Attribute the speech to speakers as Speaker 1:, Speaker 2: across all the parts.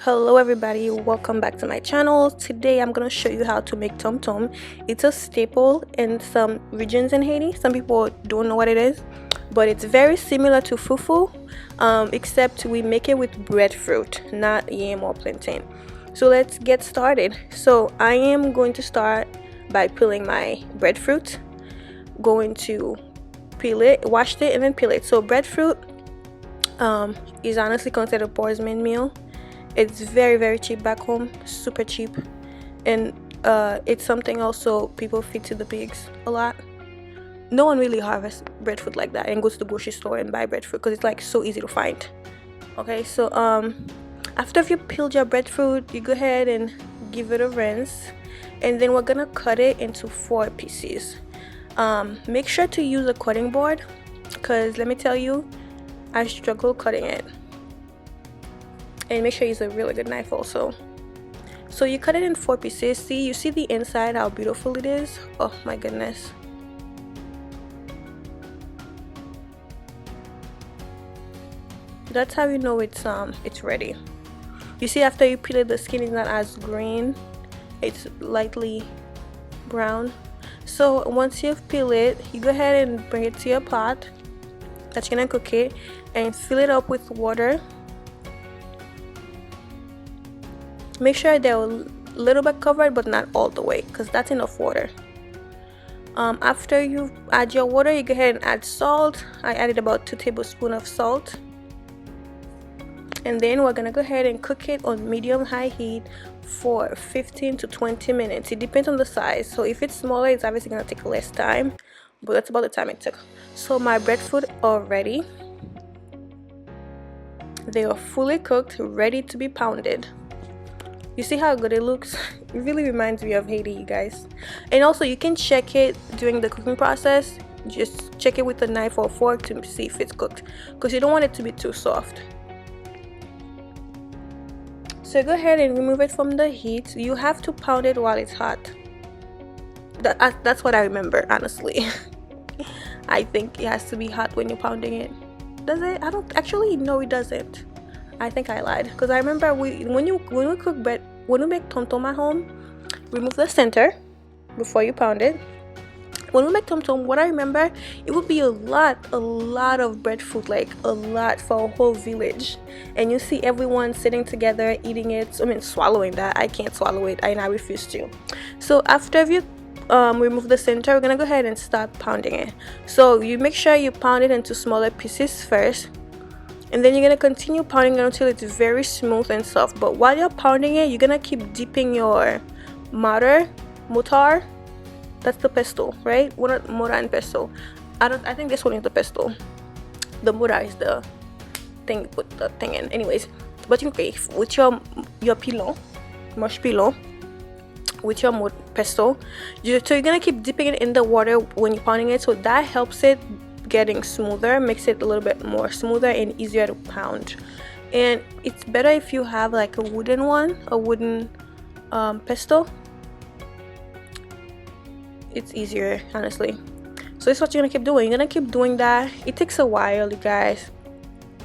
Speaker 1: Hello everybody, welcome back to my channel. Today I'm going to show you how to make tomtom. It's a staple in some regions in Haiti. Some people don't know what it is, but it's very similar to fufu, except we make it with breadfruit, not yam or plantain. So let's get started. So I am going to start by peeling my breadfruit. Going to peel it, wash it, and then peel it. So breadfruit is honestly considered a poor's main meal. It's very cheap back home, super cheap, and it's something also people feed to the pigs a lot. No one really harvests breadfruit like that and goes to the grocery store and buy breadfruit because it's like so easy to find. Okay, so after you peeled your breadfruit, you go ahead and give it a rinse, and then we're gonna cut it into 4 pieces. Make sure to use a cutting board because let me tell you, I struggle cutting it. And make sure you use a really good knife also. So you cut it in 4 pieces. You see the inside, how beautiful it is. Oh my goodness. That's how you know it's ready. You see, after you peel it, the skin is not as green, it's lightly brown. So once you've peeled it, you go ahead and bring it to your pot that you're gonna cook it and fill it up with water. Make sure they're a little bit covered but not all the way, because that's enough water. After you add your water, you go ahead and add salt. I added about 2 tablespoons of salt, and then we're gonna go ahead and cook it on medium-high heat for 15 to 20 minutes. It depends on the size. So if it's smaller, it's obviously gonna take less time, but that's about the time it took. So my breadfruit are ready. They are fully cooked, ready to be pounded. You see how good it looks? It really reminds me of Haiti, you guys. And also you can check it during the cooking process. Just check it with a knife or fork to see if it's cooked, because you don't want it to be too soft. So go ahead and remove it from the heat. You have to pound it while it's hot. That's what I remember, honestly. I think it has to be hot when you're pounding it. Does it? I don't actually, no, it doesn't. I think I lied, because I remember when we cook bread, when we make tomtom at home, remove the center before you pound it. When we make tomtom, what I remember, it would be a lot of breadfruit, like a lot for a whole village, and you see everyone sitting together eating it. I mean, swallowing that. I can't swallow it, and I refuse to. So after you remove the center, we're gonna go ahead and start pounding it. So you make sure you pound it into smaller pieces first, and then you're gonna continue pounding it until it's very smooth and soft. But while you're pounding it, you're gonna keep dipping your mortar. That's the pesto, right? Mortar and pesto. I think this one is the pesto. The mortar is the thing you put the thing in. Anyways, but okay, with your pilon, mashed pilon, with your pesto, so you're gonna keep dipping it in the water when you're pounding it. So that helps it getting smoother, makes it a little bit more smoother and easier to pound. And it's better if you have like a wooden pesto. It's easier, honestly. So this is what you're gonna keep doing. You're gonna keep doing that. It takes a while, you guys.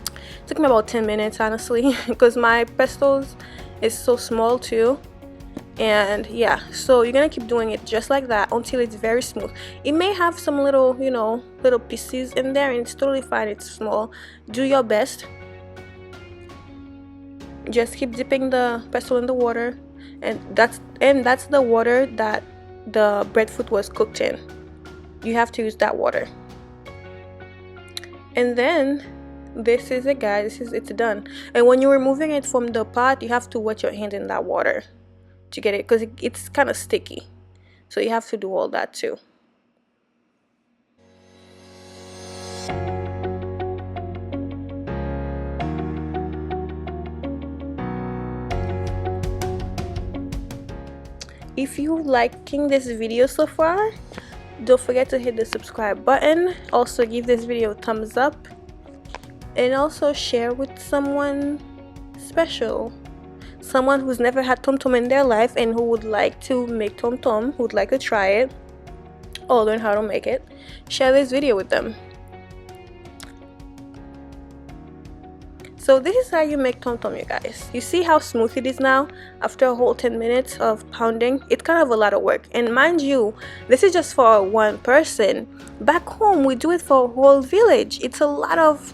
Speaker 1: It took me about 10 minutes, honestly, because my pestos is so small too. And yeah, so you're gonna keep doing it just like that until it's very smooth. It may have some little, little pieces in there, and it's totally fine. It's small. Do your best. Just keep dipping the pesto in the water, and that's the water that the breadfruit was cooked in. You have to use that water. And then this is it, guys. It's done. And when you're removing it from the pot, you have to wet your hand in that water to get it, because it's kind of sticky, so you have to do all that too. If you're liking this video so far, don't forget to hit the subscribe button. Also give this video a thumbs up, and also share with someone special. Someone who's never had tomtom in their life and who would like to make tomtom, who would like to try it or learn how to make it. Share this video with them. So So this is how you make tomtom, you guys. You see how smooth it is now after a whole 10 minutes of pounding? It's kind of a lot of work, and mind you, this is just for one person. Back home we do it for a whole village. It's a lot of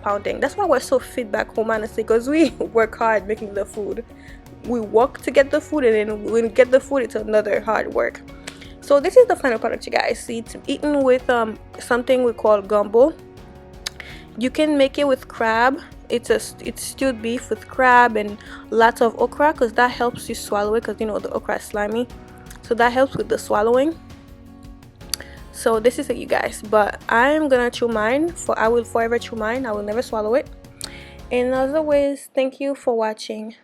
Speaker 1: pounding. That's why we're so fit back home, honestly, because we work hard making the food. We work to get the food, and then when we get the food, it's another hard work. So this is the final product, you guys. It's eaten with something we call gumbo. You can make it with crab. It's stewed beef with crab and lots of okra, because that helps you swallow it, because you know the okra is slimy, so that helps with the swallowing. So this is it, you guys, but I'm gonna chew mine. I will forever chew mine. I will never swallow it. And as always, thank you for watching.